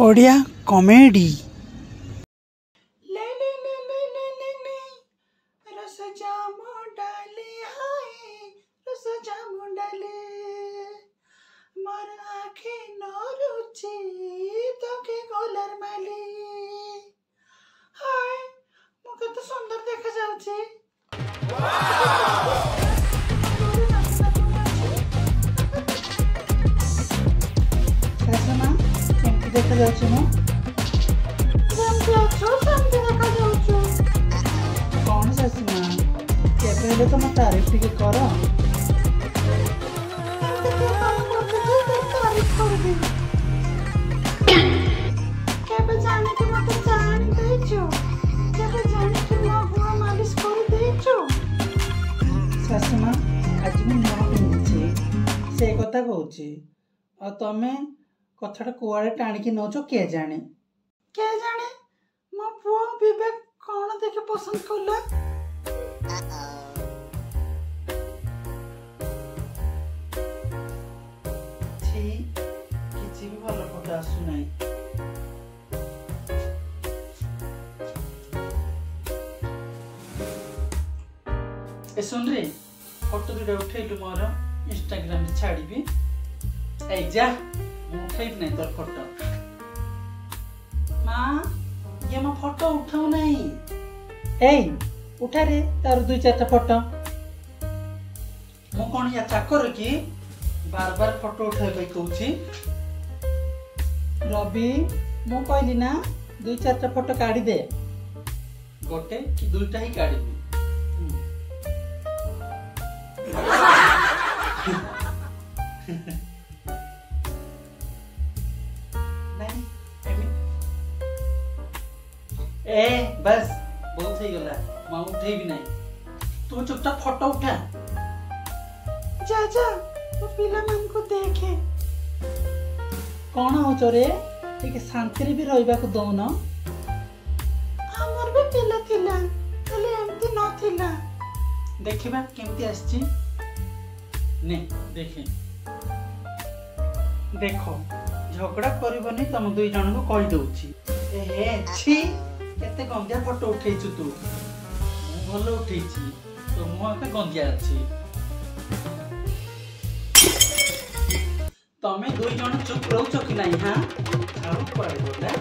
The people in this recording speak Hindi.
ओडिया कॉमेडी रस जामु डाले हाय रस जामु डाले मोर आखे न रुचि तोके गोलर माली हाय मु कत सुंदर देखा जाउची सासमा केमती देखा जाउची मो जमती अछो समती देखा जाउचो कौन सासमा केबे हेले तो मत तारीफ टिके कर एंते के काम करते जे तारीफ कर दे केबे जाने के मत जान देचो केबे जाने के मो बुआ मालिश कर देचो सासमा आज मु न पिंची से कथा कहूची और तमे कथाटा कुआड़े टाणिकी नौचो के जाने मो पुओ विवेक कौन देखे पसंद कला छी किछि भी भलो फोटो आसु नाही ए सुन रे फोटो दुटा उठेलु मोर इंस्टाग्राम रे छाड़ीबी ए जा मु उठेब नहीं तोर फोटो मां ये मो फोटो उठाऊ नहीं ए उठा रे तार दुई चारटा फोटो मु कोन या चाकर की बार बार फोटो उठाई पे कहूची रवि मु कहली ना दुई चारटा फोटो काढी दे गोटे कि दुईटा ही काढी ए बस बहुत ही गला मां उठे भी नहीं तू चुपचाप फोटो उठा जा तो पिला मन को देखे कौन हो चोरे ठीक शांति भी रहिबा को दौन हमर भी पिला थिला खाली एमती न थिला देखिबा केमती आछी ने देखे देखो झगड़ा करबनी तुम दुई जन को कहि दउची ए छी केते गंदिया फोटो उठेइछु तू मु भलो उठेइछि तो मु आके गंदिया अछि तमे दुई जन चुप रहउछ कि नाही हां आउ पड़े बोला